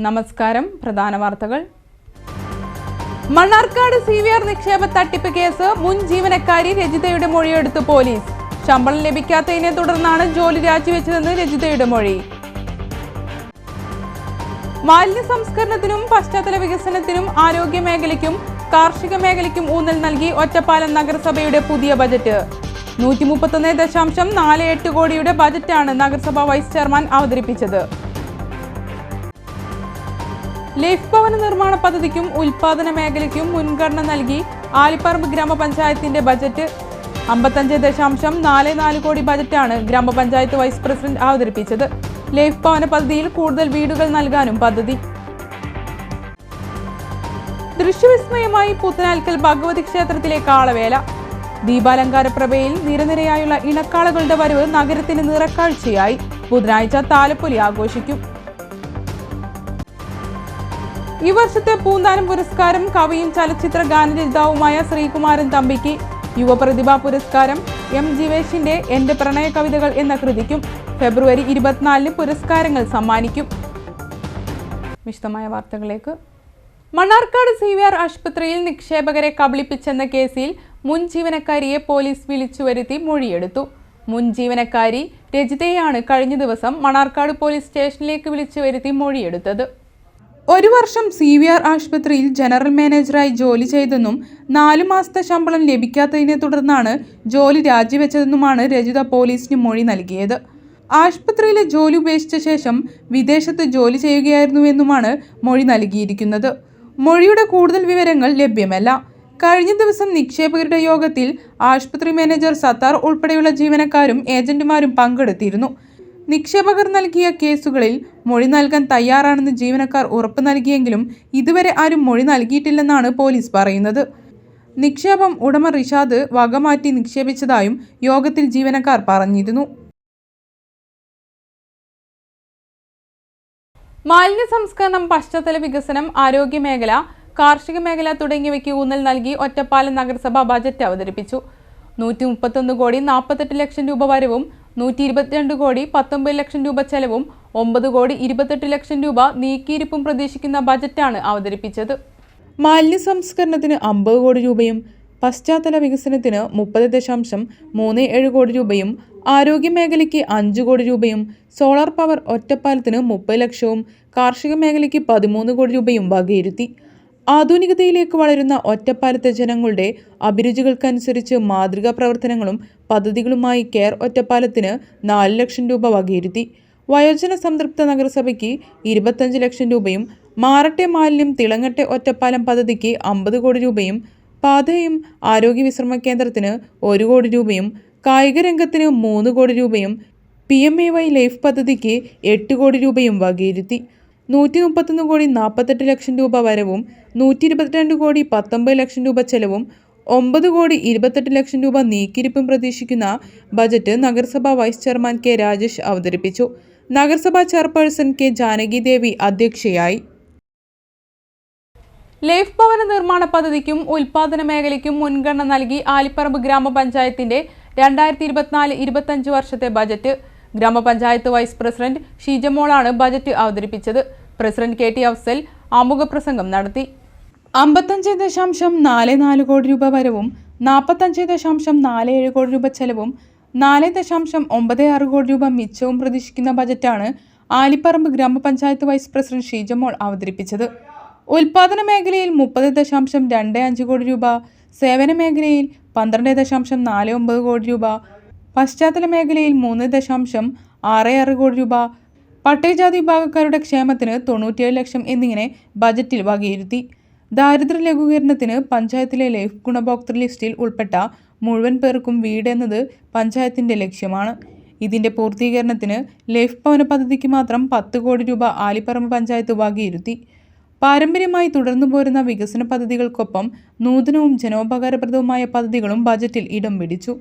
നമസ്കാരം. പ്രധാന വാർത്തകൾ. മണ്ണാർക്കാട് CVR നിക്ഷേപ തട്ടിപ്പ് കേസ് മുൻ ജീവനക്കാരി രജിതയുടെ മൊഴിയെടുത്ത് പോലീസ്. ശമ്പളം ലഭിക്കാത്തതിനെ തുടർന്നാണ് ജോലി രാജിവെച്ചതെന്ന് രജിതയുടെ മൊഴി. മാലിന്യ സംസ്കരണത്തിനും പശ്ചാത്തല വികസനത്തിനും ആരോഗ്യ മേഖലയ്ക്കും കാർഷിക മേഖലയ്ക്കും ഊന്നൽ നൽകി ഒറ്റപ്പാലം നഗരസഭയുടെ പുതിയ ബജറ്റ്. 131.48 കോടിയുടെ ബജറ്റാണ് നഗരസഭാ വൈസ് ചെയർമാൻ അവതരിപ്പിച്ചത്. ലൈഫ് ഭവന നിർമ്മാണ പദ്ധതിക്കും ഉൽപാദന മേഖലയ്ക്കും മുൻഗണന നൽകി ആലിപ്പറമ്പ് ഗ്രാമപഞ്ചായത്തിന്റെ ബജറ്റ്. 55.44 കോടി ബജറ്റാണ് ഗ്രാമപഞ്ചായത്ത് വൈസ് പ്രസിഡന്റ് അവതരിപ്പിച്ചത്. ലൈഫ് ഭവന പദ്ധതിയിൽ കൂടുതൽ വീടുകൾ നൽകാനും പദ്ധതി. ദൃശ്യവിസ്മയമായി പുത്തനാൽക്കൽ ഭഗവതി ക്ഷേത്രത്തിലെ കാളവേല. ദീപാലങ്കാര പ്രഭയിൽ നിരനിരയായുള്ള ഇണക്കാളകളുടെ വരവ് നഗരത്തിന് നിറക്കാഴ്ചയായി. ബുധനാഴ്ച താലപ്പൊലി ആഘോഷിക്കും. ഈ വർഷത്തെ പൂന്താനം പുരസ്കാരം കവിയും ചലച്ചിത്ര ഗാനരചയിതാവുമായ ശ്രീകുമാരൻ തമ്പിക്ക്. യുവപ്രതിഭാ പുരസ്കാരം M. ജിവേഷിന്റെ എന്റെ പ്രണയ കവിതകൾ എന്ന കൃതിക്കും. ഫെബ്രുവരി 24 പുരസ്കാരങ്ങൾ സമ്മാനിക്കും. വിശദമായ വാർത്തകളിലേക്ക്. മണ്ണാർക്കാട് CVR ആശുപത്രിയിൽ നിക്ഷേപകരെ കബളിപ്പിച്ചെന്ന കേസിൽ മുൻ ജീവനക്കാരിയെ പോലീസ് വിളിച്ചു വരുത്തി മൊഴിയെടുത്തു. മുൻ ജീവനക്കാരി രജിതയെയാണ് കഴിഞ്ഞ ദിവസം മണ്ണാർക്കാട് പോലീസ് സ്റ്റേഷനിലേക്ക് വിളിച്ചു വരുത്തി മൊഴിയെടുത്തത്. 1 വർഷം CVR ആശുപത്രിയിൽ ജനറൽ മാനേജറായി ജോലി ചെയ്തെന്നും 4 മാസത്തെ ശമ്പളം ലഭിക്കാത്തതിനെ തുടർന്നാണ് ജോലി രാജിവെച്ചതെന്നുമാണ് രജിത പോലീസിന് മൊഴി നൽകിയത്. ആശുപത്രിയിലെ ജോലി ഉപേക്ഷിച്ച ശേഷം വിദേശത്ത് ജോലി ചെയ്യുകയായിരുന്നുവെന്നുമാണ് മൊഴി നൽകിയിരിക്കുന്നത്. മൊഴിയുടെ കൂടുതൽ വിവരങ്ങൾ ലഭ്യമല്ല. കഴിഞ്ഞ ദിവസം നിക്ഷേപകരുടെ യോഗത്തിൽ ആശുപത്രി മാനേജർ സത്താർ ഉൾപ്പെടെയുള്ള ജീവനക്കാരും ഏജന്റുമാരും പങ്കെടുത്തിരുന്നു. നിക്ഷേപകർ നൽകിയ കേസുകളിൽ മൊഴി നൽകാൻ തയ്യാറാണെന്ന് ജീവനക്കാർ ഉറപ്പ് നൽകിയെങ്കിലും ഇതുവരെ ആരും മൊഴി നൽകിയിട്ടില്ലെന്നാണ് പോലീസ് പറയുന്നത്. നിക്ഷേപം ഉടമ റിഷാദ് വകമാറ്റി നിക്ഷേപിച്ചതായും യോഗത്തിൽ ജീവനക്കാർ പറഞ്ഞിരുന്നു. മാലിന്യ സംസ്കരണം, പശ്ചാത്തല വികസനം, ആരോഗ്യ മേഖല, കാർഷിക മേഖല തുടങ്ങിയവയ്ക്ക് ഊന്നൽ നൽകി ഒറ്റപ്പാലം നഗരസഭ ബജറ്റ് അവതരിപ്പിച്ചു. 131 കോടി 48 ലക്ഷം രൂപ വരവും 122 കോടി 19 ലക്ഷം രൂപ ചെലവും 9 കോടി 28 ലക്ഷം രൂപ നീക്കിയിരിപ്പും പ്രതീക്ഷിക്കുന്ന ബജറ്റാണ് അവതരിപ്പിച്ചത്. മാലിന്യ സംസ്കരണത്തിന് 50 കോടി രൂപയും പശ്ചാത്തല വികസനത്തിന് 30.37 കോടി രൂപയും ആരോഗ്യ മേഖലയ്ക്ക് 5 കോടി രൂപയും സോളാർ പവർ ഒറ്റപ്പാലത്തിന് 30 ലക്ഷവും കാർഷിക മേഖലയ്ക്ക് 13 കോടി രൂപയും വകയിരുത്തി. ആധുനികതയിലേക്ക് വളരുന്ന ഒറ്റപ്പാലത്തെ ജനങ്ങളുടെ അഭിരുചികൾക്കനുസരിച്ച് മാതൃകാ പ്രവർത്തനങ്ങളും പദ്ധതികളുമായി കെയർ ഒറ്റപ്പാലത്തിന് 4 ലക്ഷം രൂപ വകയിരുത്തി. വയോജന സംതൃപ്ത നഗരസഭയ്ക്ക് 25 ലക്ഷം രൂപയും മാറട്ടെ മാലിന്യം തിളങ്ങട്ടെ ഒറ്റപ്പാലം പദ്ധതിക്ക് 50 കോടി രൂപയും പാതയും ആരോഗ്യ വിശ്രമ കേന്ദ്രത്തിന് 1 കോടി രൂപയും കായിക രംഗത്തിന് 3 കോടി രൂപയും PMAY ലൈഫ് പദ്ധതിക്ക് 8 കോടി രൂപയും വകയിരുത്തി. 131 കോടി 48 ലക്ഷം രൂപ വരവും 122 കോടി 19 ലക്ഷം രൂപ ചെലവും 9 കോടി 28 ലക്ഷം രൂപ നീക്കിയിരിപ്പും പ്രതീക്ഷിക്കുന്ന ബജറ്റ് നഗരസഭാ വൈസ് ചെയർമാൻ K. രാജേഷ് അവതരിപ്പിച്ചു. നഗരസഭാ ചെയർപേഴ്സൺ K. ജാനകി ദേവി അധ്യക്ഷയായി. ലൈഫ് ഭവന നിർമ്മാണ പദ്ധതിക്കും ഉൽപാദന മേഖലയ്ക്കും മുൻഗണന നൽകി ആലിപ്പറമ്പ് ഗ്രാമപഞ്ചായത്തിന്റെ 2024-25 വർഷത്തെ ബജറ്റ്. ഗ്രാമപഞ്ചായത്ത് വൈസ് പ്രസിഡന്റ് ഷീജമോളാണ് ബജറ്റ് അവതരിപ്പിച്ചത്. പ്രസിഡന്റ് KT അഫ്സൽ ആമുഖ പ്രസംഗം നടത്തി. 55.44 കോടി രൂപ വരവും 45.47 കോടി രൂപ ചെലവും 4.96 കോടി രൂപ മിച്ചവും പ്രതീക്ഷിക്കുന്ന ബജറ്റാണ് ആലിപ്പറമ്പ് ഗ്രാമപഞ്ചായത്ത് വൈസ് പ്രസിഡന്റ് ഷീജമോൾ അവതരിപ്പിച്ചത്. ഉൽപാദന മേഖലയിൽ 30.25 കോടി രൂപ, സേവന മേഖലയിൽ 12.49 കോടി രൂപ, പശ്ചാത്തല മേഖലയിൽ 3.66 കോടി രൂപ, പട്ടികജാതി വിഭാഗക്കാരുടെ ക്ഷേമത്തിന് 97 ലക്ഷം എന്നിങ്ങനെ ബജറ്റിൽ വകയിരുത്തി. ദാരിദ്ര്യ ലഘൂകരണത്തിന് പഞ്ചായത്തിലെ ലൈഫ് ഗുണഭോക്തൃ ലിസ്റ്റിൽ ഉൾപ്പെട്ട മുഴുവൻ പേർക്കും വീട് എന്നത് പഞ്ചായത്തിന്റെ ലക്ഷ്യമാണ്. ഇതിന്റെ പൂർത്തീകരണത്തിന് ലൈഫ് ഭവന പദ്ധതിക്ക് മാത്രം 10 കോടി രൂപ ആലിപ്പറമ്പ് പഞ്ചായത്ത് വകയിരുത്തി. പാരമ്പര്യമായി തുടർന്നു പോരുന്ന വികസന പദ്ധതികൾക്കൊപ്പം നൂതനവും ജനോപകാരപ്രദവുമായ പദ്ധതികളും ബജറ്റിൽ ഇടം പിടിച്ചു.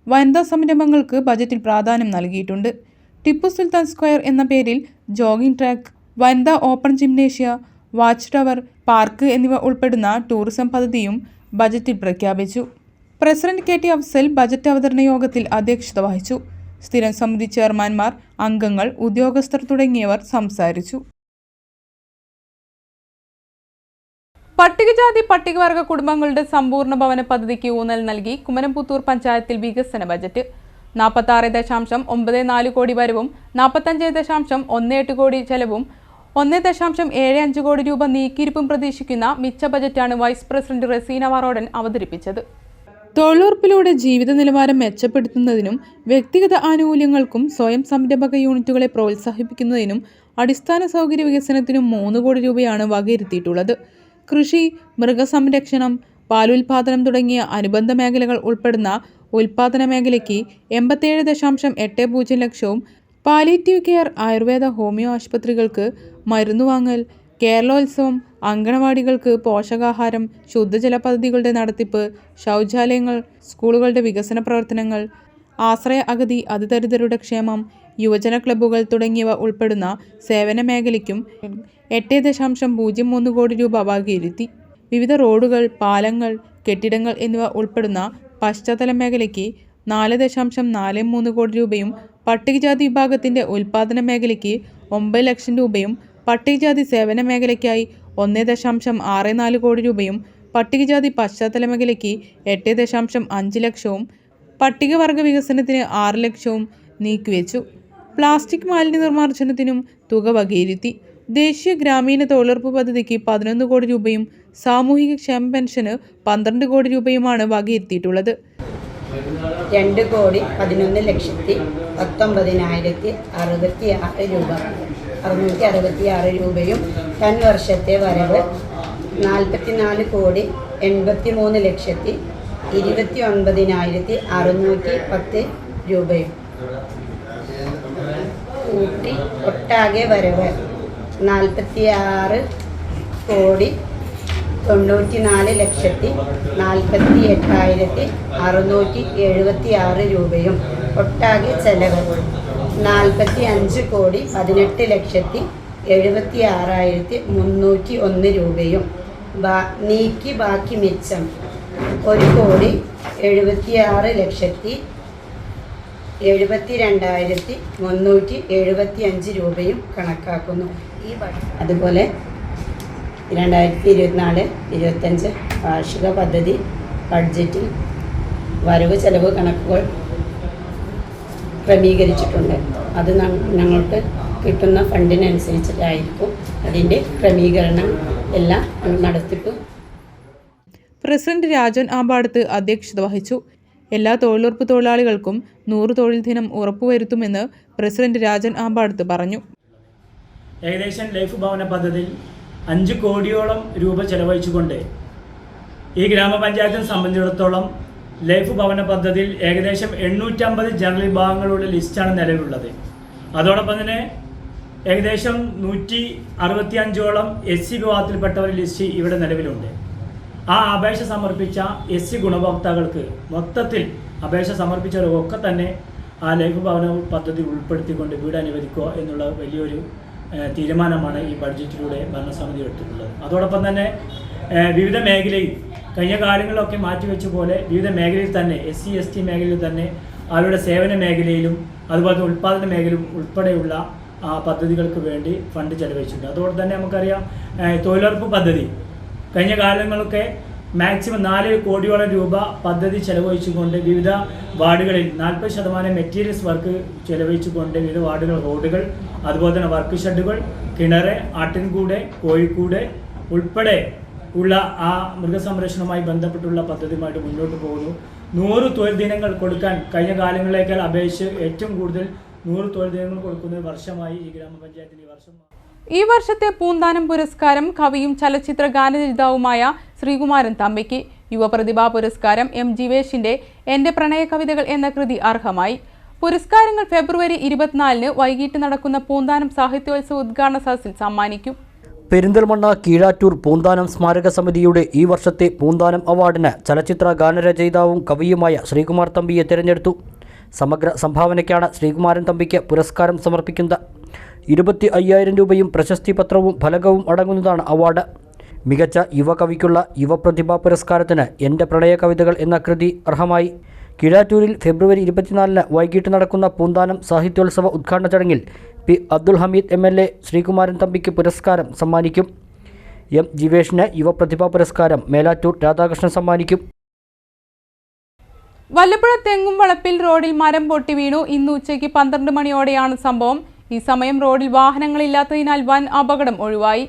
വനിതാ സംരംഭങ്ങൾക്ക് ബജറ്റിൽ പ്രാധാന്യം നൽകിയിട്ടുണ്ട്. ടിപ്പു സുൽത്താൻ സ്ക്വയർ എന്ന പേരിൽ ജോഗിംഗ് ട്രാക്ക്, വനിതാ open gymnasia, watch tower, park എന്നിവ ഉൾപ്പെടുന്ന ടൂറിസം പദ്ധതിയും ബജറ്റിൽ പ്രഖ്യാപിച്ചു. പ്രസിഡന്റ് KT അഫ്സൽ ബജറ്റ് അവതരണ യോഗത്തിൽ അധ്യക്ഷത വഹിച്ചു. സ്ഥിരം സമിതി ചെയർമാൻമാർ, അംഗങ്ങൾ, ഉദ്യോഗസ്ഥർ തുടങ്ങിയവർ സംസാരിച്ചു. പട്ടികജാതി പട്ടികവർഗ കുടുംബങ്ങളുടെ സമ്പൂർണ്ണ ഭവന പദ്ധതിക്ക് ഊന്നൽ നൽകി കുമരംപുത്തൂർ പഞ്ചായത്തിൽ വികസന ബജറ്റ് 46.94 കോടി വരവും 45.18 കോടി ചെലവും 1.75 കോടി രൂപ നീക്കിയിരിപ്പും പ്രതീക്ഷിക്കുന്ന മിച്ച ബജറ്റാണ് വൈസ് പ്രസിഡന്റ് റസീന വാറോഡൻ അവതരിപ്പിച്ചത്. തൊഴിലുറപ്പിലൂടെ ജീവിത നിലവാരം മെച്ചപ്പെടുത്തുന്നതിനും വ്യക്തിഗത ആനുകൂല്യങ്ങൾക്കും സ്വയം സംരംഭക യൂണിറ്റുകളെ പ്രോത്സാഹിപ്പിക്കുന്നതിനും അടിസ്ഥാന സൗകര്യ വികസനത്തിനും 3 കോടി രൂപയാണ് വകയിരുത്തിയിട്ടുള്ളത്. കൃഷി, മൃഗസംരക്ഷണം, പാലുൽപാദനം തുടങ്ങിയ അനുബന്ധ മേഖലകൾ ഉൾപ്പെടുന്ന ഉൽപാദന മേഖലയ്ക്ക് 87.80 ലക്ഷവും, പാലിയേറ്റീവ് കെയർ, ആയുർവേദ, ഹോമിയോ ആശുപത്രികൾക്ക് മരുന്നുവാങ്ങൽ, കേരളോത്സവം, അങ്കണവാടികൾക്ക് പോഷകാഹാരം, ശുദ്ധജല പദ്ധതികളുടെ നടത്തിപ്പ്, ശൗചാലയങ്ങൾ, സ്കൂളുകളുടെ വികസന പ്രവർത്തനങ്ങൾ, ആശ്രയ അഗതി അതിദരിദ്രരുടെ ക്ഷേമം, യുവജന ക്ലബ്ബുകൾ തുടങ്ങിയവ ഉൾപ്പെടുന്ന സേവന മേഖലയ്ക്കും 8.03 കോടി രൂപ വകയിരുത്തി. വിവിധ റോഡുകൾ, പാലങ്ങൾ, കെട്ടിടങ്ങൾ എന്നിവ ഉൾപ്പെടുന്ന പശ്ചാത്തല മേഖലയ്ക്ക് 4.43 കോടി രൂപയും, പട്ടികജാതി വിഭാഗത്തിൻ്റെ ഉൽപാദന മേഖലയ്ക്ക് 9 ലക്ഷം രൂപയും, പട്ടികജാതി സേവന മേഖലയ്ക്കായി 1.64 കോടി രൂപയും, പട്ടികജാതി പശ്ചാത്തല മേഖലയ്ക്ക് 8.5 ലക്ഷവും, പട്ടികവർഗ വികസനത്തിന് 6 ലക്ഷവും നീക്കിവെച്ചു. പ്ലാസ്റ്റിക് മാലിന്യ നിർമ്മാർജ്ജനത്തിനും തുക വകയിരുത്തി. ദേശീയ ഗ്രാമീണ തൊഴിലുറപ്പ് പദ്ധതിക്ക് 11 കോടി രൂപയും സാമൂഹിക ക്ഷേമ പെൻഷന് 12 കോടി രൂപയുമാണ് വകയിരുത്തിയിട്ടുള്ളത്. 2,19,66 രൂപയും വർഷത്തെ വരവ് 44,83,29,610 രൂപയും കൂട്ടി ഒട്ടാകെ വരവ് 46,94,48,676 രൂപയും ഒട്ടാകെ ചെലവ് 45,76,301 രൂപയും നീക്കി ബാക്കി മിച്ചം 1,76,72,375 രൂപയും കണക്കാക്കുന്നു. അതുപോലെ 2024-25 വാർഷിക പദ്ധതി ബഡ്ജറ്റിൽ വരവ് ചെലവ് കണക്കുകൾ ക്രമീകരിച്ചിട്ടുണ്ട്. അത് ഞങ്ങൾക്ക് കിട്ടുന്ന ഫണ്ടിനനുസരിച്ചിട്ടായിരിക്കും അതിൻ്റെ ക്രമീകരണം എല്ലാം നടത്തിപ്പ്. പ്രസിഡന്റ് രാജൻ ആമ്പാടത്ത് അധ്യക്ഷത വഹിച്ചു. എല്ലാ തൊഴിലുറപ്പ് തൊഴിലാളികൾക്കും 100 തൊഴിൽ ദിനം ഉറപ്പുവരുത്തുമെന്ന് പ്രസിഡന്റ് രാജൻ ആമ്പാടത്ത് പറഞ്ഞു. ഏകദേശം ലൈഫ് ഭവന പദ്ധതിയിൽ 5 കോടിയോളം രൂപ ചെലവഴിച്ചുകൊണ്ട് ഈ ഗ്രാമപഞ്ചായത്തിനെ സംബന്ധിച്ചിടത്തോളം ലൈഫ് ഭവന പദ്ധതിയിൽ ഏകദേശം 850 ജനറൽ വിഭാഗങ്ങളുടെ ലിസ്റ്റാണ് നിലവിലുള്ളത്. അതോടൊപ്പം തന്നെ ഏകദേശം 165ഓളം SC വിഭാഗത്തിൽപ്പെട്ടവർ ലിസ്റ്റ് ഇവിടെ നിലവിലുണ്ട്. ആ അപേക്ഷ സമർപ്പിച്ച SC ഗുണഭോക്താക്കൾക്ക് മൊത്തത്തിൽ അപേക്ഷ സമർപ്പിച്ചവർക്കൊക്കെ തന്നെ ആ ലൈഫ് ഭവന പദ്ധതി ഉൾപ്പെടുത്തിക്കൊണ്ട് വീട് അനുവദിക്കുക എന്നുള്ള വലിയൊരു തീരുമാനമാണ് ഈ ബഡ്ജറ്റിലൂടെ ഭരണസമിതി എടുത്തിട്ടുള്ളത്. അതോടൊപ്പം തന്നെ വിവിധ മേഖലയിൽ കഴിഞ്ഞ കാലങ്ങളിലൊക്കെ മാറ്റിവെച്ച പോലെ വിവിധ മേഖലയിൽ തന്നെ SC ST മേഖലയിൽ തന്നെ അവരുടെ സേവന മേഖലയിലും അതുപോലെ ഉൽപ്പാദന മേഖലയിലും ഉൾപ്പെടെയുള്ള പദ്ധതികൾക്ക് വേണ്ടി ഫണ്ട് ചെലവഴിച്ചിട്ടുണ്ട്. അതോടെ തന്നെ നമുക്കറിയാം തൊഴിലുറപ്പ് പദ്ധതി കഴിഞ്ഞ കാലങ്ങളൊക്കെ മാക്സിമം 4 കോടിയോളം രൂപ പദ്ധതി ചെലവഴിച്ചുകൊണ്ട് വിവിധ വാർഡുകളിൽ 40% മെറ്റീരിയൽസ് വർക്ക് ചെലവഴിച്ചുകൊണ്ട് വിവിധ വാർഡുകൾ റോഡുകൾ, അതുപോലെ തന്നെ വർക്ക് ഷെഡുകൾ, കിണർ, ആട്ടിൻകൂട്, കോഴിക്കൂട് ഉൾപ്പെടെ ഉള്ള ആ മൃഗസംരക്ഷണവുമായി ബന്ധപ്പെട്ടുള്ള പദ്ധതിയുമായിട്ട് മുന്നോട്ട് പോകുന്നു. 100 തൊഴിൽ ദിനങ്ങൾ കൊടുക്കാൻ കഴിഞ്ഞ കാലങ്ങളിലേക്കാൾ അപേക്ഷിച്ച് ഏറ്റവും കൂടുതൽ 100 തൊഴിൽ ദിനങ്ങൾ കൊടുക്കുന്ന വർഷമായി ഈ ഗ്രാമപഞ്ചായത്തിന് ഈ വർഷം. ഈ വർഷത്തെ പൂന്താനം പുരസ്കാരം കവിയും ചലച്ചിത്ര ഗാനരചയിതാവുമായ ശ്രീകുമാരൻ തമ്പിക്ക്. യുവപ്രതിഭാ പുരസ്കാരം M. ജിവേഷിന്റെ എൻ്റെ പ്രണയ കവിതകൾ എന്ന കൃതി അർഹമായി. പുരസ്കാരങ്ങൾ ഫെബ്രുവരി 24 വൈകിട്ട് നടക്കുന്ന പൂന്താനം സാഹിത്യോത്സവ ഉദ്ഘാടന സദസ്സിൽ സമ്മാനിക്കും. പെരിന്തൽമണ്ണ കീഴാറ്റൂർ പൂന്താനം സ്മാരക സമിതിയുടെ ഈ വർഷത്തെ പൂന്താനം അവാർഡിന് ചലച്ചിത്ര ഗാനരചയിതാവും കവിയുമായ ശ്രീകുമാർ തമ്പിയെ തിരഞ്ഞെടുത്തു. സമഗ്ര സംഭാവനയ്ക്കാണ് ശ്രീകുമാരൻ തമ്പിക്ക് പുരസ്കാരം സമർപ്പിക്കുന്നത്. 25,000 രൂപയും പ്രശസ്തി പത്രവും ഫലകവും അടങ്ങുന്നതാണ് അവാർഡ്. മികച്ച യുവകവിക്കുള്ള യുവപ്രതിഭാ പുരസ്കാരത്തിന് എൻ്റെ പ്രണയ കവിതകൾ എന്ന കൃതി അർഹമായി. കീഴാറ്റൂരിൽ ഫെബ്രുവരി 24 വൈകിട്ട് നടക്കുന്ന പൂന്താനം സാഹിത്യോത്സവ ഉദ്ഘാടന ചടങ്ങിൽ P. അബ്ദുൽ ഹമീദ് MLA ശ്രീകുമാരൻ തമ്പിക്ക് പുരസ്കാരം സമ്മാനിക്കും. എം ജിവേഷിന് യുവപ്രതിഭാ പുരസ്കാരം മേലാറ്റൂർ രാധാകൃഷ്ണൻ സമ്മാനിക്കും. വല്ലപ്പുഴ തെങ്ങും വളപ്പിൽ റോഡിൽ മരം പൊട്ടി വീണു. ഇന്ന് ഉച്ചയ്ക്ക് 12 മണിയോടെയാണ് സംഭവം. ഈ സമയം റോഡിൽ വാഹനങ്ങളില്ലാത്തതിനാൽ വൻ അപകടം ഒഴിവായി.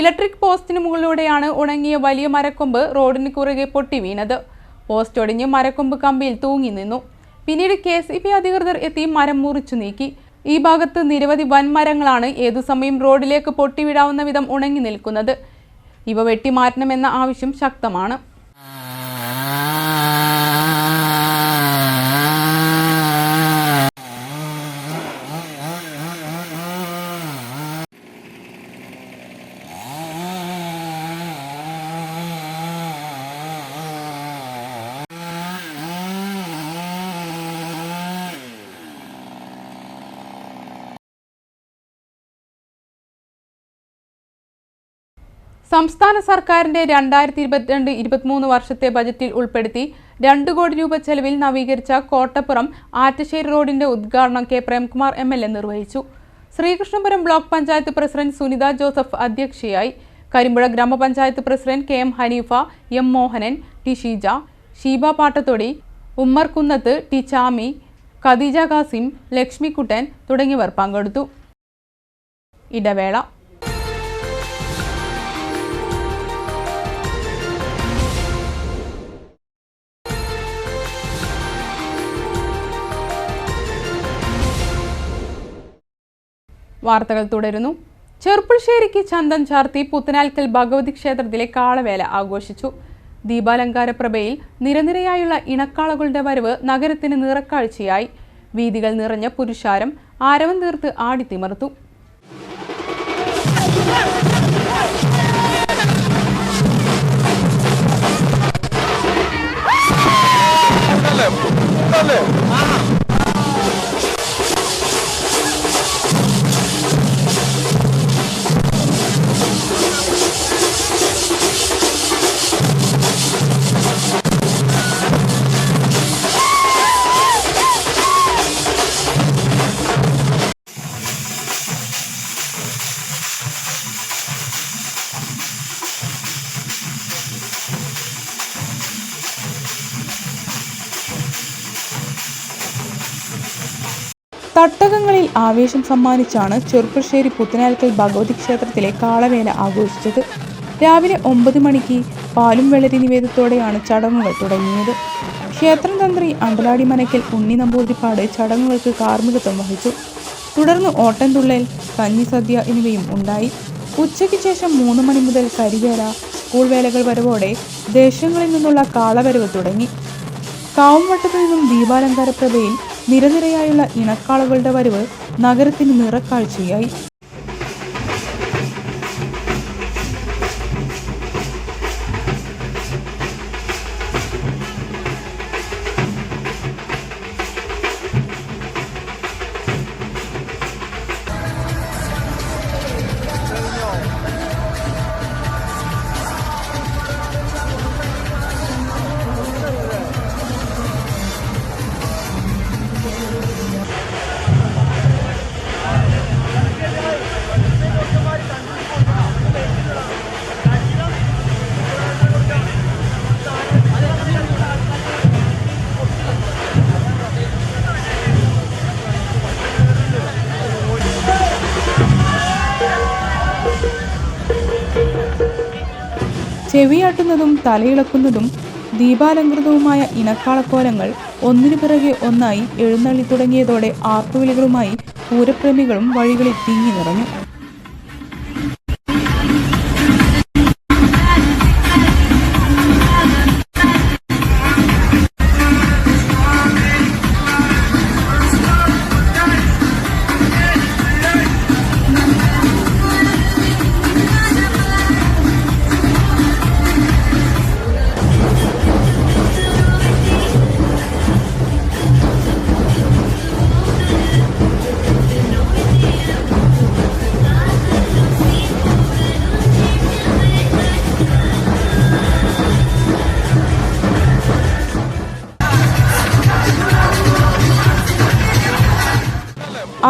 ഇലക്ട്രിക് പോസ്റ്റിന് മുകളിലൂടെയാണ് ഉണങ്ങിയ വലിയ മരക്കൊമ്പ് റോഡിന് കുറുകെ പൊട്ടി വീണത്. പോസ്റ്റ് ഒടിഞ്ഞ് മരക്കൊമ്പ് കമ്പിയിൽ തൂങ്ങി നിന്നു. പിന്നീട് KCB അധികൃതർ എത്തി മരം മുറിച്ചു നീക്കി. ഈ ഭാഗത്ത് നിരവധി വൻമരങ്ങളാണ് ഏതു സമയം റോഡിലേക്ക് പൊട്ടിവിടാവുന്ന വിധം ഉണങ്ങി നിൽക്കുന്നത്. ഇവ വെട്ടിമാറ്റണമെന്ന ആവശ്യം ശക്തമാണ്. സംസ്ഥാന സർക്കാരിന്റെ 2022-23 വർഷത്തെ ബജറ്റിൽ ഉൾപ്പെടുത്തി 2 കോടി രൂപ ചെലവിൽ നവീകരിച്ച കോട്ടപ്പുറം ആറ്റശ്ശേരി റോഡിന്റെ ഉദ്ഘാടനം കെ പ്രേംകുമാർ MLA നിർവഹിച്ചു. ശ്രീകൃഷ്ണപുരം ബ്ലോക്ക് പഞ്ചായത്ത് പ്രസിഡന്റ് സുനിത ജോസഫ് അധ്യക്ഷയായി. Karimpuzha grama panchayat president KM Haneefa, M Mohanan, T Sheeja, Sheeba Pattathodi, Ummer Kunnath, T Chami, Khadeeja Khasim, Lakshmikuttan തുടങ്ങിയവർ പങ്കെടുത്തു. ഇടവേള. വാർത്തകൾ തുടരുന്നു. ചെറുപ്പുളശ്ശേരിക്ക് ചന്തം ചാർത്തി പുത്തനാൽക്കൽ ഭഗവതി ക്ഷേത്രത്തിലെ കാളവേല ആഘോഷിച്ചു. ദീപാലങ്കാരപ്രഭയിൽ നിരനിരയായുള്ള ഇണക്കാളകളുടെ വരവ് നഗരത്തിന് നിറക്കാഴ്ചയായി. വീതികൾ നിറഞ്ഞ പുരുഷാരം ആരവം തീർത്ത് ആടിത്തിമർത്തു. തട്ടകങ്ങളിൽ ആവേശം സമ്മാനിച്ചാണ് ചെറുപ്പുളശ്ശേരി പുത്തനാൽക്കൽ ഭഗവതി ക്ഷേത്രത്തിലെ കാളവേല ആഘോഷിച്ചത്. രാവിലെ 9 മണിക്ക് പാലും വെള്ളരി നിവേദ്യത്തോടെയാണ് ചടങ്ങുകൾ തുടങ്ങിയത്. ക്ഷേത്രം തന്ത്രി അണ്ടലാടി മനക്കൽ ഉണ്ണി നമ്പൂതിരിപ്പാട് ചടങ്ങുകൾക്ക് കാർമ്മികത്വം വഹിച്ചു. തുടർന്ന് ഓട്ടൻതുള്ളൽ, കഞ്ഞിസദ്യ എന്നിവയും ഉണ്ടായി. ഉച്ചയ്ക്ക് ശേഷം 3 മണി മുതൽ കരിവേല, സ്കൂൾ വേലകൾ വരവോടെ ദേശങ്ങളിൽ നിന്നുള്ള കാളവരവ് തുടങ്ങി. കാവുംവട്ടത്തു നിന്നും ദീപാലങ്കാരപ്രഭയിൽ നിരനിരയായുള്ള ഇണക്കാളുകളുടെ വരവ് നഗരത്തിന് നിറക്കാഴ്ചയായി. ചെവിയാട്ടുന്നതും തലയിളക്കുന്നതും ദീപാലങ്കൃതവുമായ ഇണക്കാളക്കോലങ്ങൾ ഒന്നിനു പിറകെ ഒന്നായി എഴുന്നള്ളി തുടങ്ങിയതോടെ ആർപ്പുവിളികളുമായി പൂരപ്രേമികളും വഴികളിൽ തിങ്ങി നിറഞ്ഞു.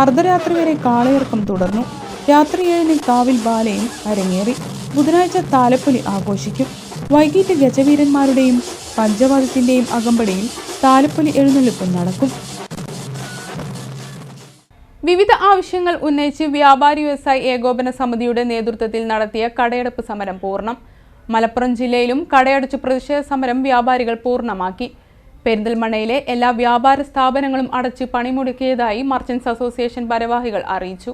അർദ്ധരാത്രി വരെ കാളയിറക്കം തുടർന്നു. രാത്രി 7-ന് കാവിൽ ബാലയും അരങ്ങേറി. ബുധനാഴ്ച താലപ്പൊലി ആഘോഷിക്കും. വൈകിട്ട് ഗജവീരന്മാരുടെയും പഞ്ചവാദ്യത്തിന്റെയും അകമ്പടിയിൽ താലപ്പൊലി എഴുന്നള്ളിപ്പ് നടക്കും. വിവിധ ആവശ്യങ്ങൾ ഉന്നയിച്ച് വ്യാപാരി വ്യവസായി ഏകോപന സമിതിയുടെ നേതൃത്വത്തിൽ നടത്തിയ കടയടപ്പ് സമരം പൂർണ്ണം. മലപ്പുറം ജില്ലയിലും കടയടച്ചു പ്രതിഷേധ സമരം വ്യാപാരികൾ പൂർണ്ണമാക്കി. പെരിന്തൽമണ്ണയിലെ എല്ലാ വ്യാപാര സ്ഥാപനങ്ങളും അടച്ച് പണിമുടക്കിയതായി മർച്ചന്റ്സ് അസോസിയേഷൻ ഭാരവാഹികൾ അറിയിച്ചു.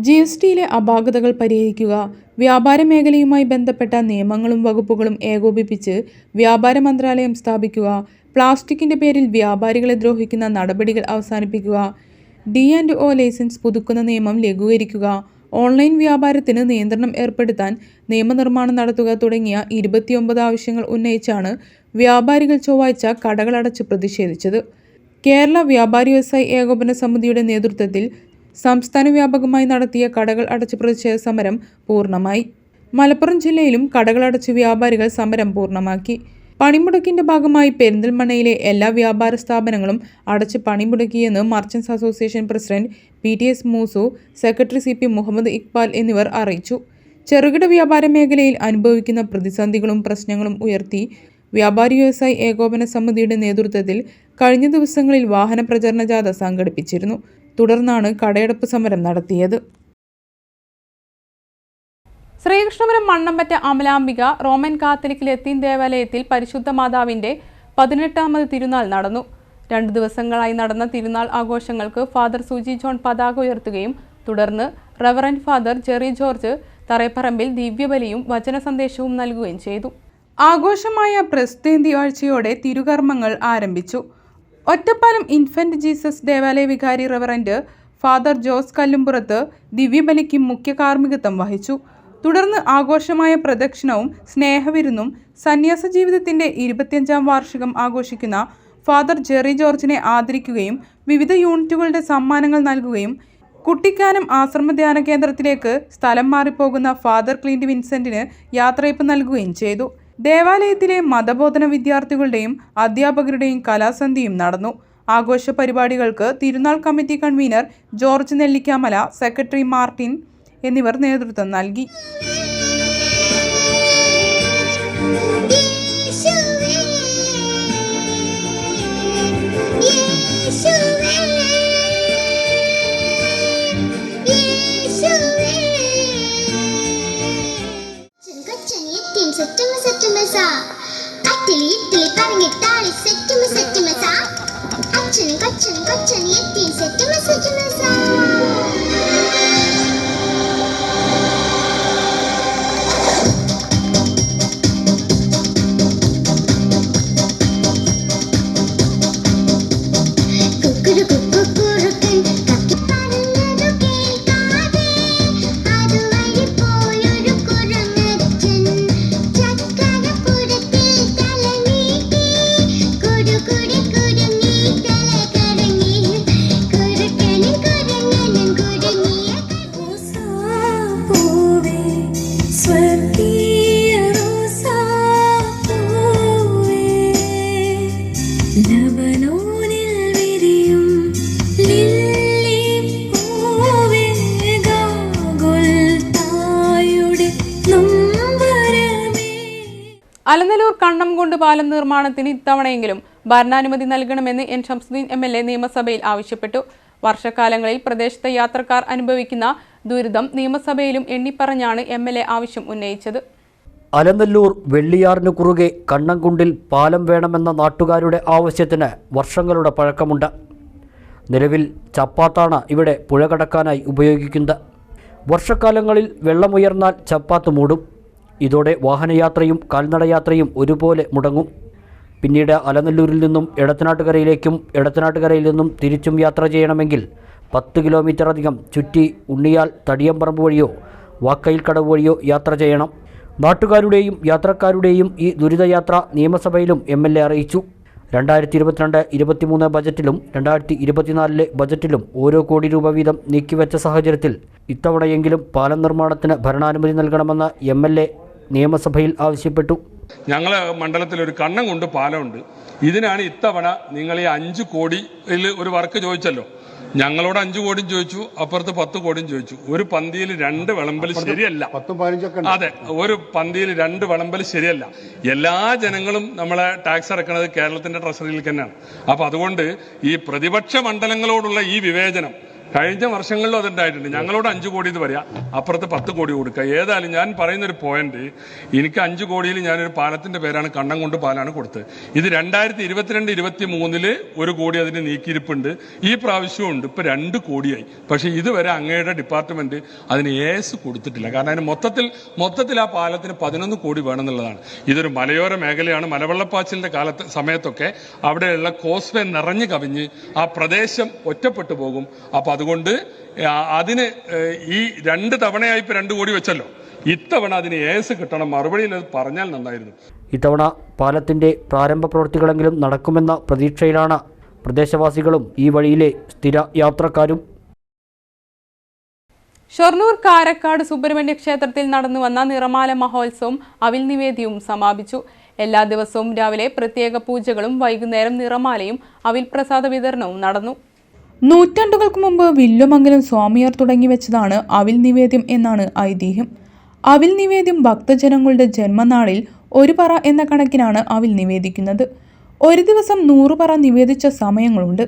GSTയിലെ അപാകതകൾ പരിഹരിക്കുക, വ്യാപാര മേഖലയുമായി ബന്ധപ്പെട്ട നിയമങ്ങളും വകുപ്പുകളും ഏകോപിപ്പിച്ച് വ്യാപാര മന്ത്രാലയം സ്ഥാപിക്കുക, പ്ലാസ്റ്റിക്കിന്റെ പേരിൽ വ്യാപാരികളെ ദ്രോഹിക്കുന്ന നടപടികൾ അവസാനിപ്പിക്കുക, D&O ലൈസൻസ് പുതുക്കുന്ന നിയമം ലഘൂകരിക്കുക, ഓൺലൈൻ വ്യാപാരത്തിന് നിയന്ത്രണം ഏർപ്പെടുത്താൻ നിയമനിർമ്മാണം നടത്തുക തുടങ്ങിയ 29 ആവശ്യങ്ങൾ ഉന്നയിച്ചാണ് വ്യാപാരികൾ ചൊവ്വാഴ്ച കടകളടച്ച് പ്രതിഷേധിച്ചത്. കേരള വ്യാപാരി വ്യവസായി ഏകോപന സമിതിയുടെ നേതൃത്വത്തിൽ സംസ്ഥാന വ്യാപകമായി നടത്തിയ കടകൾ അടച്ച് പ്രതിഷേധ സമരം പൂർണ്ണമായി. മലപ്പുറം ജില്ലയിലും കടകളടച്ച് വ്യാപാരികൾ സമരം പൂർണ്ണമാക്കി. പണിമുടക്കിന്റെ ഭാഗമായി പെരിന്തൽമണ്ണയിലെ എല്ലാ വ്യാപാര സ്ഥാപനങ്ങളും അടച്ച് പണിമുടക്കിയെന്ന് merchants association president PTS Moosu, secretary CP Muhammad Iqbal എന്നിവർ അറിയിച്ചു. ചെറുകിട വ്യാപാര മേഖലയിൽ അനുഭവിക്കുന്ന പ്രതിസന്ധികളും പ്രശ്നങ്ങളും ഉയർത്തി വ്യാപാരി വ്യവസായി ഏകോപന സമിതിയുടെ നേതൃത്വത്തിൽ കഴിഞ്ഞ ദിവസങ്ങളിൽ വാഹന പ്രചരണ ജാഥ സംഘടിപ്പിച്ചിരുന്നു. തുടർന്നാണ് കടയടപ്പ് സമരം നടത്തിയത്. ശ്രീകൃഷ്ണപുരം മണ്ണമ്പറ്റ അമലാംബിക റോമൻ കാത്തലിക് ലത്തീൻ ദേവാലയത്തിൽ പരിശുദ്ധ മാതാവിന്റെ 18ാമത് തിരുനാൾ നടന്നു. 2 ദിവസങ്ങളായി നടന്ന തിരുനാൾ ആഘോഷങ്ങൾക്ക് ഫാദർ സുജി ജോൺ പതാക ഉയർത്തുകയും തുടർന്ന് reverend father Jerry George Thareparambil ദിവ്യബലിയും വചന സന്ദേശവും നൽകുകയും ചെയ്തു. ആഘോഷമായ പ്രസ്തേന്തി ആഴ്ചയോടെ തിരുകർമ്മങ്ങൾ ആരംഭിച്ചു. ഒറ്റപ്പാലം ഇൻഫന്റ് ജീസസ് ദേവാലയ വികാരി റവറന്റ് ഫാദർ ജോസ് കല്ലുംപുറത്ത് ദിവ്യബലിക്ക് മുഖ്യ കാർമ്മികത്വം വഹിച്ചു. തുടർന്ന് ആഘോഷമായ പ്രദക്ഷിണവും സ്നേഹവിരുന്നും സന്യാസ ജീവിതത്തിന്റെ 25ാം വാർഷികം ആഘോഷിക്കുന്ന ഫാദർ ജെറി ജോർജിനെ ആദരിക്കുകയും വിവിധ യൂണിറ്റുകളുടെ സമ്മാനങ്ങൾ നൽകുകയും കുട്ടിക്കാനം ആശ്രമ ധ്യാന കേന്ദ്രത്തിലേക്ക് സ്ഥലം മാറിപ്പോകുന്ന ഫാദർ ക്ലിന്റ് വിൻസെന്റിന് യാത്രയപ്പ് നൽകുകയും ചെയ്തു. ദേവാലയത്തിലെ മതബോധന വിദ്യാർത്ഥികളുടെയും അധ്യാപകരുടെയും കലാസന്ധിയും നടന്നു. ആഘോഷ പരിപാടികൾക്ക് തിരുനാൾ committee convener George Nellikkamala, secretary Martin എന്നിവർ നേതൃത്വം നൽകി. അലനല്ലൂർ കണ്ണംകുണ്ട് പാലം നിർമ്മാണത്തിന് ഇത്തവണയെങ്കിലും ഭരണാനുമതി നൽകണമെന്ന് N. ഷംസുദ്ദീൻ MLA നിയമസഭയിൽ ആവശ്യപ്പെട്ടു. വർഷക്കാലങ്ങളിൽ പ്രദേശത്തെ യാത്രക്കാർ അനുഭവിക്കുന്ന ദുരിതം നിയമസഭയിലും എണ്ണിപ്പറഞ്ഞാണ് MLA ആവശ്യം ഉന്നയിച്ചത്. അലനല്ലൂർ വെള്ളിയാറിനു കുറുകെ കണ്ണംകുണ്ടിൽ പാലം വേണമെന്ന നാട്ടുകാരുടെ ആവശ്യത്തിന് വർഷങ്ങളുടെ പഴക്കമുണ്ട്. നിലവിൽ ചപ്പാത്താണ് ഇവിടെ പുഴ കടക്കാനായി ഉപയോഗിക്കുന്നത്. വർഷക്കാലങ്ങളിൽ വെള്ളമുയർന്നാൽ ചപ്പാത്ത് മൂടും. ഇതോടെ വാഹനയാത്രയും കാൽനടയാത്രയും ഒരുപോലെ മുടങ്ങും. പിന്നീട് അലനല്ലൂരിൽ നിന്നും എടത്തനാട്ടുകരയിലേക്കും എടത്തനാട്ടുകരയിൽ നിന്നും തിരിച്ചും യാത്ര ചെയ്യണമെങ്കിൽ 10 കിലോമീറ്റർ അധികം ചുറ്റി ഉണ്ണിയാൽ തടിയമ്പറമ്പ് വഴിയോ വാക്കയിൽക്കടവ് വഴിയോ യാത്ര ചെയ്യണം. നാട്ടുകാരുടെയും യാത്രക്കാരുടെയും ഈ ദുരിതയാത്ര നിയമസഭയിലും MLA അറിയിച്ചു. 2022-23 ബജറ്റിലും 2024 ബജറ്റിലും ഓരോ കോടി രൂപ വീതം നീക്കിവെച്ച സാഹചര്യത്തിൽ ഇത്തവണയെങ്കിലും പാലം നിർമ്മാണത്തിന് ഭരണാനുമതി നൽകണമെന്ന് MLA നിയമസഭയിൽ ആവശ്യപ്പെട്ടു. ഞങ്ങളെ മണ്ഡലത്തിൽ ഒരു കണ്ണംകുണ്ട് പാലമുണ്ട്. ഇതിനാണ് ഇത്തവണ നിങ്ങൾ ഈ 5 കോടിയിൽ ഒരു വർക്ക് ചോദിച്ചല്ലോ. ഞങ്ങളോട് 5 കോടിയും ചോദിച്ചു, അപ്പുറത്ത് 10 കോടിയും ചോദിച്ചു. ഒരു പന്തിയിൽ 2 വിളമ്പൽ ശരിയല്ല. അതെ, ഒരു പന്തിയിൽ 2 വിളമ്പൽ ശരിയല്ല. എല്ലാ ജനങ്ങളും നമ്മളെ ടാക്സ് അടക്കുന്നത് കേരളത്തിന്റെ ട്രഷറിയിൽ തന്നെയാണ്. അപ്പൊ അതുകൊണ്ട് ഈ പ്രതിപക്ഷ മണ്ഡലങ്ങളോടുള്ള ഈ വിവേചനം കഴിഞ്ഞ വർഷങ്ങളിലും അതുണ്ടായിട്ടുണ്ട്. ഞങ്ങളോട് 5 കോടി ഇത് പറയാം, അപ്പുറത്ത് 10 കോടി കൊടുക്കുക. ഏതായാലും ഞാൻ പറയുന്നൊരു പോയിന്റ്, എനിക്ക് 5 കോടിയിൽ ഞാനൊരു പാലത്തിന്റെ പേരാണ് കണ്ണംകുണ്ട് പാലാണ് കൊടുത്തത്. ഇത് 2022-23 1 കോടി അതിന് നീക്കിയിരിപ്പുണ്ട്. ഈ പ്രാവശ്യവും ഉണ്ട്. ഇപ്പൊ 2 കോടിയായി. പക്ഷെ ഇതുവരെ അങ്ങയുടെ ഡിപ്പാർട്ട്മെന്റ് അതിന് ഏസ് കൊടുത്തിട്ടില്ല. കാരണം അതിന് മൊത്തത്തിൽ ആ പാലത്തിന് 11 കോടി വേണമെന്നുള്ളതാണ്. ഇതൊരു മലയോര മേഖലയാണ്. മലവെള്ളപ്പാച്ചിലിന്റെ സമയത്തൊക്കെ അവിടെയുള്ള കോസ്വേ നിറഞ്ഞു കവിഞ്ഞ് ആ പ്രദേശം ഒറ്റപ്പെട്ടു പോകും. അപ്പൊ അതുകൊണ്ട് അതിന് ഈ 2 തവണയായി ഇപ്പൊ 2 കോടി വെച്ചല്ലോ, ഇത്തവണ അതിന് ഏസ് കിട്ടണം. മറുപടിയിൽ അത് പറഞ്ഞാൽ നന്നായിരുന്നു. ഇത്തവണ പാലത്തിൻ്റെ പ്രാരംഭ പ്രവൃത്തികളെങ്കിലും നടക്കുമെന്ന പ്രതീക്ഷയിലാണ് പ്രദേശവാസികളും ഈ വഴിയിലെ സ്ഥിര യാത്രക്കാരും. ഷൊർണൂർ കാരക്കാട് സുബ്രഹ്മണ്യ ക്ഷേത്രത്തിൽ നടന്നുവന്ന നിറമാല മഹോത്സവം അവിൽ നിവേദ്യവും സമാപിച്ചു. എല്ലാ ദിവസവും രാവിലെ പ്രത്യേക പൂജകളും വൈകുന്നേരം നിറമാലയും അവിൽ പ്രസാദ വിതരണവും നടന്നു. നൂറ്റാണ്ടുകൾക്ക് മുമ്പ് വില്ലുമംഗലം സ്വാമിയാർ തുടങ്ങിവെച്ചതാണ് അവിൽ നിവേദ്യം എന്നാണ് ഐതിഹ്യം. അവിൽ നിവേദ്യം ഭക്തജനങ്ങളുടെ ജന്മനാളിൽ 1 പറ എന്ന കണക്കിനാണ് അവിൽ നിവേദിക്കുന്നത്. ഒരു ദിവസം 100 പറ നിവേദിച്ച സമയങ്ങളുണ്ട്.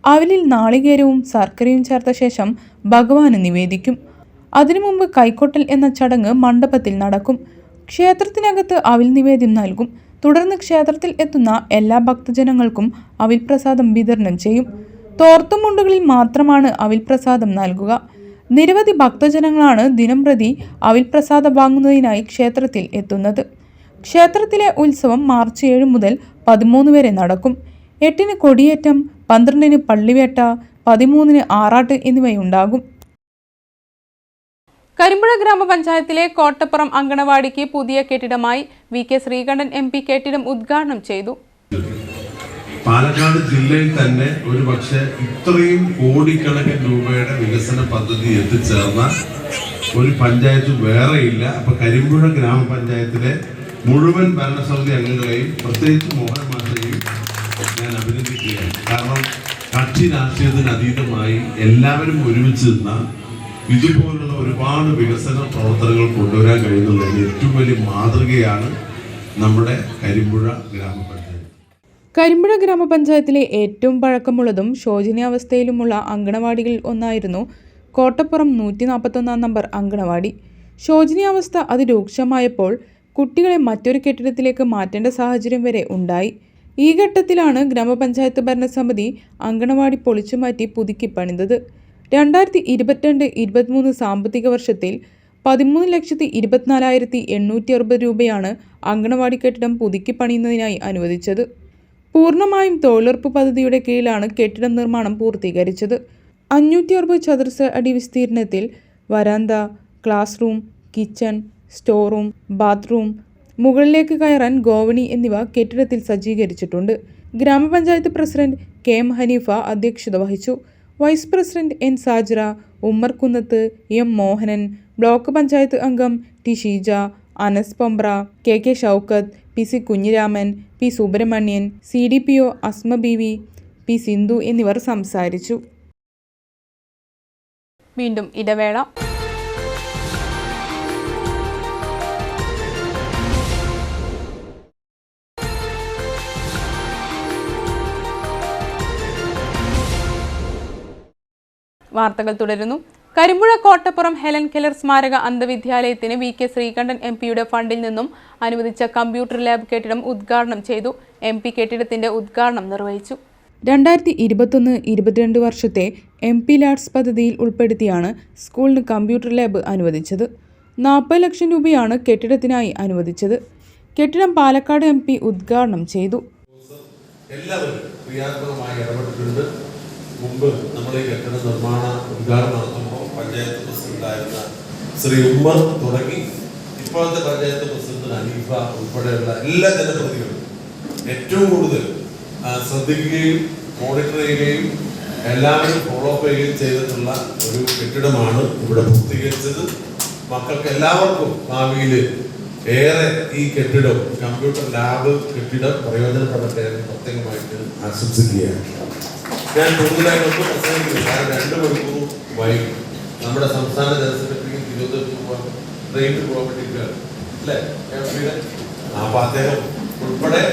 അവിലിൽ നാളികേരവും ശർക്കരയും ചേർത്ത ശേഷം ഭഗവാന് നിവേദിക്കും. അതിനു മുമ്പ് കൈക്കൊട്ടൽ എന്ന ചടങ്ങ് മണ്ഡപത്തിൽ നടക്കും. ക്ഷേത്രത്തിനകത്ത് അവിൽ നിവേദ്യം നൽകും. തുടർന്ന് ക്ഷേത്രത്തിൽ എത്തുന്ന എല്ലാ ഭക്തജനങ്ങൾക്കും അവിൽ പ്രസാദം വിതരണം ചെയ്യും. തോർത്തുമുണ്ടുകളിൽ മാത്രമാണ് അവിൽ പ്രസാദം നൽകുക. നിരവധി ഭക്തജനങ്ങളാണ് ദിനംപ്രതി അവിൽ പ്രസാദം വാങ്ങുന്നതിനായി ക്ഷേത്രത്തിൽ എത്തുന്നത്. ക്ഷേത്രത്തിലെ ഉത്സവം മാർച്ച് 7 മുതൽ 13 വരെ നടക്കും. 8-ന് കൊടിയേറ്റം, 12-ന് പള്ളിവേട്ട, 13-ന് ആറാട്ട് എന്നിവയുണ്ടാകും. കരിമ്പുഴ ഗ്രാമപഞ്ചായത്തിലെ കോട്ടപ്പുറം അങ്കണവാടിക്ക് പുതിയ കെട്ടിടമായി VK ശ്രീകണ്ഠൻ MP കെട്ടിടം ഉദ്ഘാടനം ചെയ്തു. പാലക്കാട് ജില്ലയിൽ തന്നെ ഒരു പക്ഷേ ഇത്രയും കോടിക്കണക്കിന് രൂപയുടെ വികസന പദ്ധതി എത്തിച്ചേർന്ന ഒരു പഞ്ചായത്ത് വേറെയില്ല. അപ്പൊ കരിമ്പുഴ ഗ്രാമപഞ്ചായത്തിലെ മുഴുവൻ ഭരണസമിതി അംഗങ്ങളെയും പ്രത്യേകിച്ച് മോഹൻ മാഷയെയും ഞാൻ അഭിനന്ദിക്കുകയാണ്. കാരണം കക്ഷി രാഷ്ട്രീയത്തിന് അതീതമായി എല്ലാവരും ഒരുമിച്ച് നിന്ന ഇതുപോലുള്ള ഒരുപാട് വികസന പ്രവർത്തനങ്ങൾ കൊണ്ടുവരാൻ കഴിയുന്നതിന് ഏറ്റവും വലിയ മാതൃകയാണ് നമ്മുടെ കരിമ്പുഴ ഗ്രാമപഞ്ചായത്ത്. കരിമ്പുഴ ഗ്രാമപഞ്ചായത്തിലെ ഏറ്റവും പഴക്കമുള്ളതും ശോചനീയാവസ്ഥയിലുമുള്ള അങ്കണവാടികളിൽ ഒന്നായിരുന്നു കോട്ടപ്പുറം 141 നമ്പർ അങ്കണവാടി. ശോചനീയാവസ്ഥ അതിരൂക്ഷമായപ്പോൾ കുട്ടികളെ മറ്റൊരു കെട്ടിടത്തിലേക്ക് മാറ്റേണ്ട സാഹചര്യം വരെ ഉണ്ടായി. ഈ ഘട്ടത്തിലാണ് ഗ്രാമപഞ്ചായത്ത് ഭരണസമിതി അങ്കണവാടി പൊളിച്ചുമാറ്റി പുതുക്കി പണിതത്. 2022-23 സാമ്പത്തിക വർഷത്തിൽ 13,24,860 രൂപയാണ് അങ്കണവാടി കെട്ടിടം പുതുക്കി പണിയുന്നതിനായി അനുവദിച്ചത്. പൂർണ്ണമായും തൊഴിലുറപ്പ് പദ്ധതിയുടെ കീഴിലാണ് കെട്ടിടം നിർമ്മാണം പൂർത്തീകരിച്ചത്. 560 ചതുരശ്ര അടി വിസ്തീർണത്തിൽ വരാന്ത, class room, kitchen, store room, bathroom, മുകളിലേക്ക് കയറാൻ ഗോവണി എന്നിവ കെട്ടിടത്തിൽ സജ്ജീകരിച്ചിട്ടുണ്ട്. ഗ്രാമപഞ്ചായത്ത് പ്രസിഡന്റ് KM ഹനീഫ അധ്യക്ഷത വഹിച്ചു. Vice president N Sajira, Ummerkunnath, M Mohanan, block panchayat അംഗം T Sheeja, Anas Pombra, KK Shoukath, PC Kunhiraman, P Subramanian, CDPO Asma ബീവി, P സിന്ധു എന്നിവർ സംസാരിച്ചു. വീണ്ടും ഇടവേള. വാർത്തകൾ തുടരുന്നു. കരിമ്പുഴ കോട്ടപ്പുറം ഹെലൻ കെല്ലർ സ്മാരക അന്ധവിദ്യാലയത്തിന് VK ശ്രീകണ്ഠൻ MPയുടെ ഫണ്ടിൽ നിന്നും അനുവദിച്ച കമ്പ്യൂട്ടർ ലാബ് കെട്ടിടം ഉദ്ഘാടനം ചെയ്തു. MP കെട്ടിടത്തിന്റെ ഉദ്ഘാടനം നിർവഹിച്ചു. 2021-22 വർഷത്തെ MP ലാഡ്സ് പദ്ധതിയിൽ ഉൾപ്പെടുത്തിയാണ് സ്കൂളിന് കമ്പ്യൂട്ടർ ലാബ് അനുവദിച്ചത്. 40 ലക്ഷം രൂപയാണ് കെട്ടിടത്തിനായി അനുവദിച്ചത്. കെട്ടിടം പാലക്കാട് MP ഉദ്ഘാടനം ചെയ്തു. എല്ലാവരും ക്രിയാത്മകമായി ഇടപെട്ടിട്ടുണ്ട്. മുമ്പ് നമ്മൾ ഈ കെട്ടിട നിർമ്മാണ ഉദ്ഘാടനം നടത്തുമ്പോൾ പഞ്ചായത്ത് പ്രസിഡന്റായിരുന്ന ശ്രീ ഉമ്മർ തുടങ്ങി ഇപ്പോഴത്തെ പഞ്ചായത്ത് പ്രസിഡന്റ് ഹനീഫ ഉൾപ്പെടെയുള്ള എല്ലാ ജനപ്രതിനിധികളും ഏറ്റവും കൂടുതൽ ശ്രദ്ധിക്കുകയും മോണിറ്റർ ചെയ്യുകയും എല്ലാവരും ഫോളോ അപ്പ് ചെയ്യുകയും ചെയ്തിട്ടുള്ള ഒരു കെട്ടിടമാണ് ഇവിടെ പൂർത്തീകരിച്ചത്. മക്കൾക്ക് എല്ലാവർക്കും ഭാവിയിൽ ഏറെ ഈ കെട്ടിടം കമ്പ്യൂട്ടർ ലാബ് കെട്ടിടം പ്രയോജനപ്പെടട്ടെ എന്ന് പ്രത്യേകമായിട്ട് ആശംസിക്കുകയാണ്. ഞാൻ കൂടുതലായിട്ടൊന്നും പ്രസംഗിക്കില്ല, കാരണം 2 മണിക്കൂർ വൈകും. നമ്മുടെ സംസ്ഥാന ജനറൽ സെക്രട്ടറിക്ക് തിരുവനന്തപുരത്ത് പോകാൻ ട്രെയിനിൽ പോകാൻ വേണ്ടിയിരിക്കുകയാണ് അല്ലേ? അപ്പോൾ അദ്ദേഹം ഉൾപ്പെടെ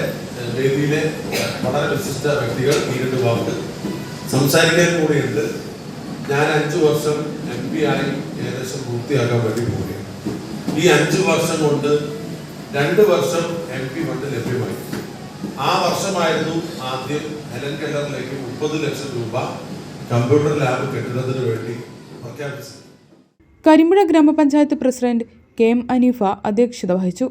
വേദിയിലെ വളരെ വിശിഷ്ട വ്യക്തികൾ ഈ 2 വാക്ക് സംസാരിക്കാൻ കൂടിയുണ്ട്. ഞാൻ 5 വർഷം MP ആയി ഏകദേശം പൂർത്തിയാക്കാൻ വേണ്ടി പോവുകയാണ്. ഈ 5 വർഷം കൊണ്ട് 2 വർഷം MP ഫണ്ട് ലഭ്യമായി. ആ വർഷമായിരുന്നു ആദ്യം ഹെലൻ കെല്ലറിലേക്ക് 30 ലക്ഷം രൂപ കമ്പ്യൂട്ടർ ലാബ് കെട്ടിടത്തിന് വേണ്ടി പ്രഖ്യാപിച്ചത്. കരിമ്പുഴ ഗ്രാമപഞ്ചായത്ത് പ്രസിഡന്റ് KM അനീഫ അധ്യക്ഷത വഹിച്ചു.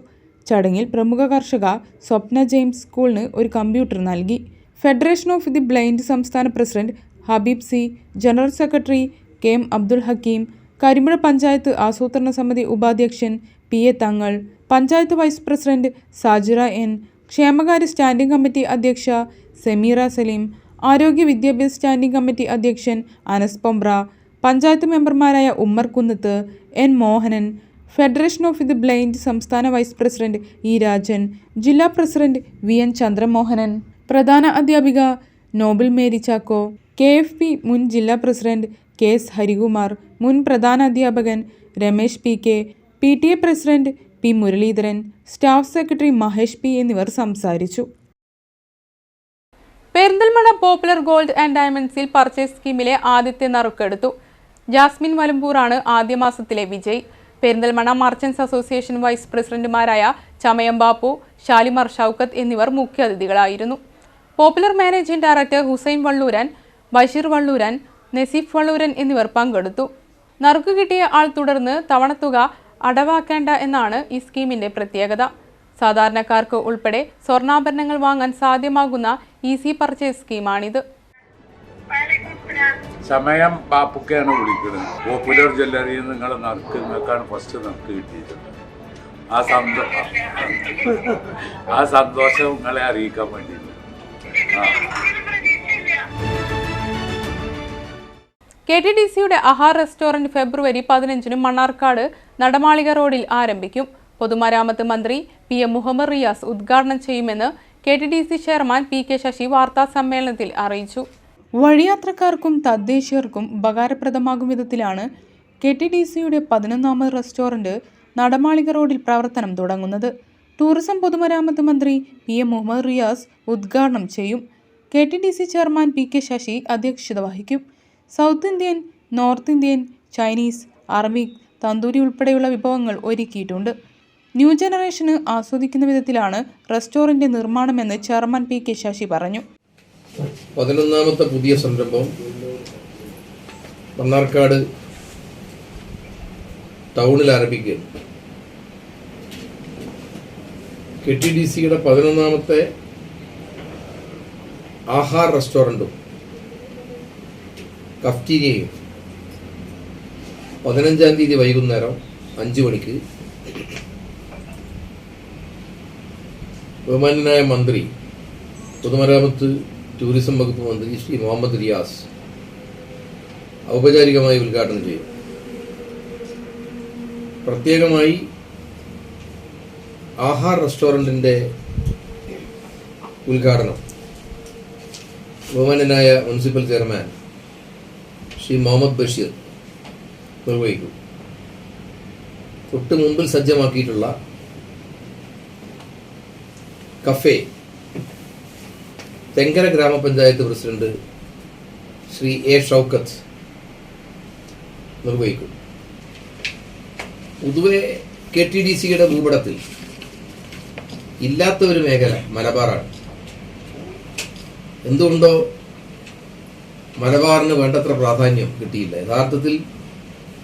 ചടങ്ങിൽ പ്രമുഖ കർഷക സ്വപ്ന ജെയിംസ് സ്കൂളിന് ഒരു കമ്പ്യൂട്ടർ നൽകി. ഫെഡറേഷൻ ഓഫ് ദി ബ്ലൈൻഡ് സംസ്ഥാന president Habeeb C, general secretary KM Abdul Hakkim, Karimpuzha panchayat ആസൂത്രണ സമിതി ഉപാധ്യക്ഷൻ PA Thangal, panchayat vice president Sajira N, ക്ഷേമകാര്യ സ്റ്റാൻഡിംഗ് കമ്മിറ്റി അധ്യക്ഷ സെമീറ സലീം, ആരോഗ്യ വിദ്യാഭ്യാസ സ്റ്റാൻഡിംഗ് കമ്മിറ്റി അധ്യക്ഷൻ അനസ് പൊമ്പ്ര, പഞ്ചായത്ത് മെമ്പർമാരായ Ummer Kunnath, N Mohanan, federation of the blind സംസ്ഥാന വൈസ് പ്രസിഡന്റ് E രാജൻ, ജില്ലാ പ്രസിഡന്റ് VN ചന്ദ്രമോഹനൻ, പ്രധാന അധ്യാപിക നോബിൾ മേരി ചാക്കോ, KFP മുൻ ജില്ലാ പ്രസിഡന്റ് KS ഹരികുമാർ, മുൻ പ്രധാന അധ്യാപകൻ Ramesh PK, PTA president P Muralidharan, staff secretary Mahesh P എന്നിവർ സംസാരിച്ചു. പെരിന്തൽമണ്ണ പോപ്പുലർ ഗോൾഡ് ആൻഡ് ഡയമണ്ട്സിൽ പർച്ചേസ് സ്കീമിലെ ആദ്യത്തെ നറുക്കെടുത്തു. ജാസ്മിൻ വലമ്പൂറാണ് ആദ്യ മാസത്തിലെ വിജയി. പെരിന്തൽമണ്ണ മർച്ചന്റ്സ് അസോസിയേഷൻ വൈസ് പ്രസിഡന്റുമാരായ ചമയം ബാപ്പു, ഷാലിമാർ ഷൗക്കത്ത് എന്നിവർ മുഖ്യാതിഥികളായിരുന്നു. Popular managing director Hussain Valluran, Basheer Valluran, Naseef Valluran എന്നിവർ പങ്കെടുത്തു. നറുക്ക് കിട്ടിയ ആൾ തുടർന്ന് തവണത്തുക അടവാക്കേണ്ട എന്നാണ് ഈ സ്കീമിന്റെ പ്രത്യേകത. സാധാരണക്കാർക്ക് ഉൾപ്പെടെ സ്വർണ്ണാഭരണങ്ങൾ വാങ്ങാൻ സാധ്യമാകുന്ന ഈസി പർച്ചേസ് സ്കീമാണിത്. സമയം ബാപ്പുക്കാണ് വിളിക്കുന്നത്. പോപ്പുലർ ജ്വല്ലറിയിൽ നിങ്ങൾ നിങ്ങൾക്കാണ് ഫസ്റ്റ് നറുക്ക് കിട്ടിയിട്ടുണ്ട്. ആ സന്തോഷം നിങ്ങളെ അറിയിക്കാൻ വേണ്ടിയിട്ട്. KTDCയുടെ ആഹാർ റെസ്റ്റോറന്റ് ഫെബ്രുവരി 15 മണ്ണാർക്കാട് നടമാളിക റോഡിൽ ആരംഭിക്കും. പൊതുമരാമത്ത് മന്ത്രി PM മുഹമ്മദ് റിയാസ് ഉദ്ഘാടനം ചെയ്യുമെന്ന് KTDC ചെയർമാൻ PK ശശി വാർത്താ സമ്മേളനത്തിൽ അറിയിച്ചു. വഴിയാത്രക്കാർക്കും തദ്ദേശീയർക്കും ഉപകാരപ്രദമാകും വിധത്തിലാണ് KTDCയുടെ 11ാമത് റെസ്റ്റോറന്റ് നടമാളിക റോഡിൽ പ്രവർത്തനം തുടങ്ങുന്നത്. ടൂറിസം പൊതുമരാമത്ത് മന്ത്രി PM മുഹമ്മദ് റിയാസ് ഉദ്ഘാടനം ചെയ്യും. KTDC ചെയർമാൻ PK ശശി അധ്യക്ഷത വഹിക്കും. South Indian, north Indian, Chinese, Arabic, tandoori ഉൾപ്പെടെയുള്ള വിഭവങ്ങൾ ഒരുക്കിയിട്ടുണ്ട്. ന്യൂ ജനറേഷന് ആസ്വദിക്കുന്ന വിധത്തിലാണ് റെസ്റ്റോറന്റ് നിർമ്മാണമെന്ന് ചെയർമാൻ PK ശശി പറഞ്ഞു. 11ാമത്തെ പുതിയ സംരംഭം മണ്ണാർക്കാട് ടൗണിൽ ആരംഭിക്കുകയാണ്. KTDCയുടെ 11ാമത്തെ ആഹാർ റെസ്റ്റോറൻറ്റും കഫ്റ്റീരിയയും 15-ാം തീയതി വൈകുന്നേരം 5 മണിക്ക് ബഹുമാന്യനായ മന്ത്രി, പൊതുമരാമത്ത് ടൂറിസം വകുപ്പ് മന്ത്രി ശ്രീ മുഹമ്മദ് റിയാസ് ഔപചാരികമായി ഉദ്ഘാടനം ചെയ്യും. പ്രത്യേകമായി ആഹാർ റെസ്റ്റോറൻറ്റിൻ്റെ ഉദ്ഘാടനം ബഹുമാന്യനായ മുനിസിപ്പൽ ചെയർമാൻ ശ്രീ മുഹമ്മദ് ബഷീർ നിർവഹിക്കും. തൊട്ട് മുമ്പിൽ സജ്ജമാക്കിയിട്ടുള്ള കഫേ തെങ്കര ഗ്രാമപഞ്ചായത്ത് പ്രസിഡന്റ് ശ്രീ A ഷൗക്കത്ത് നിർവഹിക്കും. പൊതുവെ KTDCയുടെ ഭൂപടത്തിൽ ഇല്ലാത്ത ഒരു മേഖല മലബാറാണ്. എന്തുകൊണ്ടോ മലബാറിന് വേണ്ടത്ര പ്രാധാന്യം കിട്ടിയില്ല. യഥാർത്ഥത്തിൽ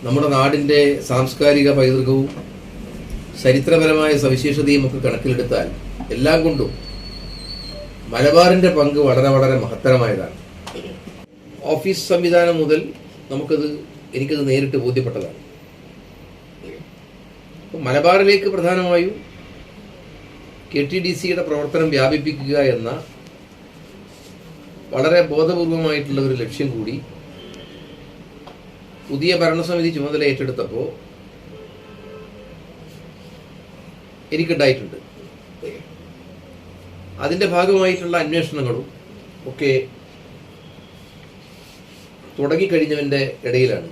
നമ്മുടെ നാടിൻ്റെ സാംസ്കാരിക പൈതൃകവും ചരിത്രപരമായ സവിശേഷതയും ഒക്കെ കണക്കിലെടുത്താൽ എല്ലാം കൊണ്ടും മലബാറിൻ്റെ പങ്ക് വളരെ വളരെ മഹത്തരമായതാണ്. ഓഫീസ് സംവിധാനം മുതൽ എനിക്കത് നേരിട്ട് ബോധ്യപ്പെട്ടതാണ്. മലബാറിലേക്ക് പ്രധാനമായും KTDCയുടെ പ്രവർത്തനം വ്യാപിപ്പിക്കുക എന്ന വളരെ ബോധപൂർവമായിട്ടുള്ള ഒരു ലക്ഷ്യം കൂടി പുതിയ ഭരണസമിതി ചുമതല ഏറ്റെടുത്തപ്പോൾ എനിക്കുണ്ടായിട്ടുണ്ട്. അതിൻ്റെ ഭാഗമായിട്ടുള്ള അന്വേഷണങ്ങളും ഒക്കെ തുടങ്ങിക്കഴിഞ്ഞതിൻ്റെ ഇടയിലാണ്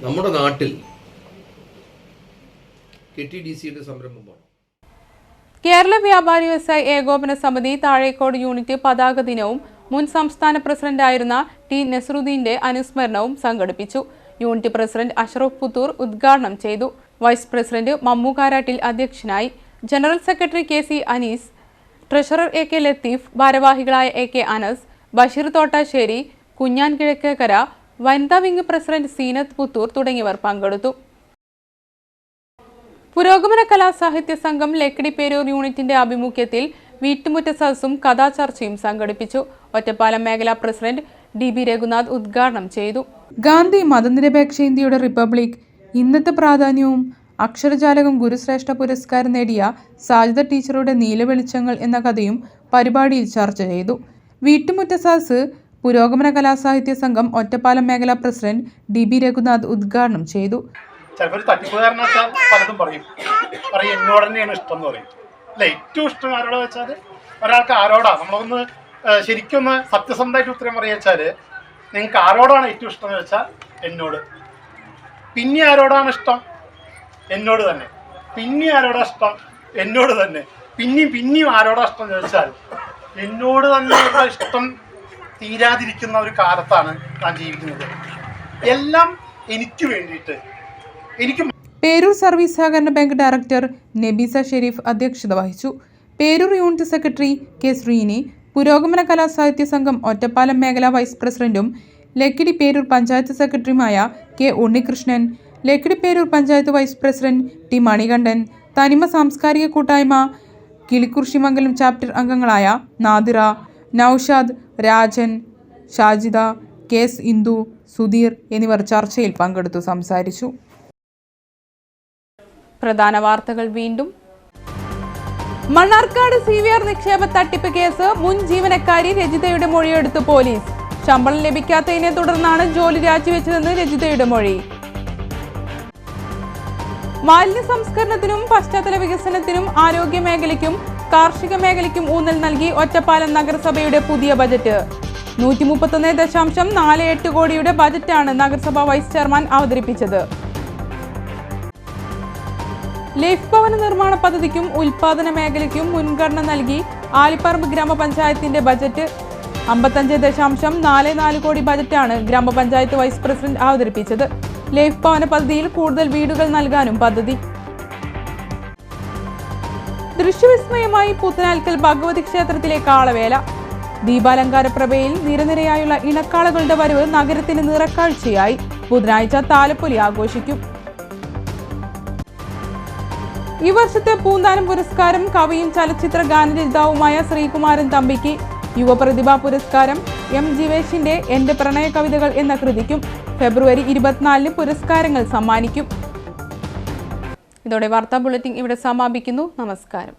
നമ്മുടെ നാട്ടിൽ KTDCയുടെ സംരംഭമാണ്. കേരള വ്യാപാരി വ്യവസായ ഏകോപന സമിതി താഴേക്കോട് യൂണിറ്റ് പതാക ദിനവും മുൻ സംസ്ഥാന പ്രസിഡന്റായിരുന്ന ടി നസറുദ്ദീന്റെ അനുസ്മരണവും സംഘടിപ്പിച്ചു. യൂണിറ്റ് പ്രസിഡന്റ് അഷ്റഫ് പുത്തൂർ ഉദ്ഘാടനം ചെയ്തു. വൈസ് പ്രസിഡന്റ് മമ്മു കാരാട്ടിൽ അധ്യക്ഷനായി. General secretary KC Anees, treasurer AK Latheef, ഭാരവാഹികളായ AK അനസ്, ബഷീർ തോട്ടാശ്ശേരി, കുഞ്ഞാൻ കിഴക്കേക്കര, വനിതാ വിംഗ് പ്രസിഡന്റ് സീനത്ത് പുത്തൂർ തുടങ്ങിയവർ പങ്കെടുത്തു. പുരോഗമന കലാസാഹിത്യ സംഘം ലക്കിടി പേരൂർ യൂണിറ്റിന്റെ ആഭിമുഖ്യത്തിൽ വീട്ടുമുറ്റ സദസ്സും കഥാചർച്ചയും സംഘടിപ്പിച്ചു. ഒറ്റപ്പാലം മേഖലാ പ്രസിഡന്റ് DB രഘുനാഥ് ഉദ്ഘാടനം ചെയ്തു. ഗാന്ധി മതനിരപേക്ഷ ഇന്ത്യയുടെ റിപ്പബ്ലിക്, ഇന്നത്തെ പ്രാധാന്യവും, അക്ഷരജാലകം ഗുരുശ്രേഷ്ഠ പുരസ്കാരം നേടിയ സാജിദ ടീച്ചറുടെ നീലവെളിച്ചങ്ങൾ എന്ന കഥയും പരിപാടിയിൽ ചർച്ച ചെയ്തു. വീട്ടുമുറ്റ സദസ്സ് പുരോഗമന കലാസാഹിത്യ സംഘം ഒറ്റപ്പാലം മേഖലാ പ്രസിഡന്റ് DB രഘുനാഥ് ഉദ്ഘാടനം ചെയ്തു. ചിലപ്പോൾ തട്ടിപ്പുകാരനെ വെച്ചാൽ പലതും പറയും എന്നോട് തന്നെയാണ് ഇഷ്ടം എന്ന് പറയും. അല്ല, ഏറ്റവും ഇഷ്ടം ആരോടെ വെച്ചാൽ ഒരാൾക്ക് ആരോടാ നമ്മളൊന്ന് ശരിക്കൊന്ന് സത്യസന്ധമായിട്ട് ഉത്തരം പറയുക വെച്ചാൽ നിങ്ങൾക്ക് ആരോടാണ് ഏറ്റവും ഇഷ്ടം എന്ന് വെച്ചാൽ എന്നോട്. പിന്നെ ആരോടാണ് ഇഷ്ടം? എന്നോട് തന്നെ. പിന്നെ ആരോടാ ഇഷ്ടം? എന്നോട് തന്നെ. പിന്നെയും ആരോടാ ഇഷ്ടം എന്ന് ചോദിച്ചാൽ എന്നോട് തന്നെയുള്ള ഇഷ്ടം തീരാതിരിക്കുന്ന ഒരു കാലത്താണ് ഞാൻ ജീവിക്കുന്നത്. എല്ലാം എനിക്ക് വേണ്ടിയിട്ട്. പേരൂർ സർവീസ് സഹകരണ ബാങ്ക് ഡയറക്ടർ നബീസ ഷെരീഫ് അധ്യക്ഷത വഹിച്ചു. Perur unit secretary K Sreeni, Purogamana Kalasahitya സംഘം ഒറ്റപ്പാലം മേഖലാ വൈസ് പ്രസിഡന്റും ലക്കിടി പേരൂർ പഞ്ചായത്ത് സെക്രട്ടറിയുമായ K Unnikrishnan, Lakkidi Perur panchayat vice president T Manikandan, Thanima സാംസ്കാരിക കൂട്ടായ്മ കിളിക്കുറിശിമംഗലം ചാപ്റ്റർ അംഗങ്ങളായ നാദിറ, നൌഷാദ്, രാജൻ, ഷാജിദ, KS ഇന്ദു, സുധീർ എന്നിവർ ചർച്ചയിൽ പങ്കെടുത്തു സംസാരിച്ചു. പ്രധാന വാർത്തകൾ വീണ്ടും. മണ്ണാർക്കാട് CVR നിക്ഷേപ തട്ടിപ്പ് കേസ് മുൻ ജീവനക്കാരി രജിതയുടെ മൊഴിയെടുത്ത് പോലീസ്. ശമ്പളം ലഭിക്കാത്തതിനെ തുടർന്നാണ് ജോലി രാജിവെച്ചതെന്ന് രജിതയുടെ മൊഴി. മാലിന്യ സംസ്കരണത്തിനും പശ്ചാത്തല വികസനത്തിനും ആരോഗ്യ മേഖലയ്ക്കും കാർഷിക മേഖലയ്ക്കും ഊന്നൽ നൽകി ഒറ്റപ്പാലം നഗരസഭയുടെ പുതിയ ബജറ്റ്. 131.48 കോടിയുടെ ബജറ്റാണ് നഗരസഭ വൈസ് ചെയർമാൻ അവതരിപ്പിച്ചത്. ലൈഫ് ഭവന നിർമ്മാണ പദ്ധതിക്കും ഉൽപാദന മേഖലയ്ക്കും മുൻഗണന നൽകി ആലിപ്പറമ്പ് ഗ്രാമപഞ്ചായത്തിന്റെ ബജറ്റ്. 55.44 കോടി ബജറ്റാണ് ഗ്രാമപഞ്ചായത്ത് വൈസ് പ്രസിഡന്റ് അവതരിപ്പിച്ചത്. ലൈഫ് ഭവന പദ്ധതിയിൽ കൂടുതൽ വീടുകൾ നൽകാനും പദ്ധതി. ദൃശ്യവിസ്മയമായി പുത്തനാൽക്കൽ ഭഗവതി ക്ഷേത്രത്തിലെ കാളവേല. ദീപാലങ്കാര പ്രഭയിൽ നിരനിരയായുള്ള ഇണക്കാളകളുടെ വരവ് നഗരത്തിന് നിറക്കാഴ്ചയായി. ബുധനാഴ്ച താലപ്പൊലി ആഘോഷിക്കും. ഈ വർഷത്തെ പൂന്താനം പുരസ്കാരം കവിയും ചലച്ചിത്ര ഗാനരചയിതാവുമായ ശ്രീകുമാരൻ തമ്പിക്ക്. യുവപ്രതിഭാ പുരസ്കാരം M ജിവേഷിന്റെ എന്റെ പ്രണയ കവിതകൾ എന്ന കൃതിക്കും. ഫെബ്രുവരി 24 പുരസ്കാരങ്ങൾ സമ്മാനിക്കും. ഇതോടെ വാർത്താ ബുള്ളറ്റിൻ ഇവിടെ സമാപിക്കുന്നു. നമസ്കാരം.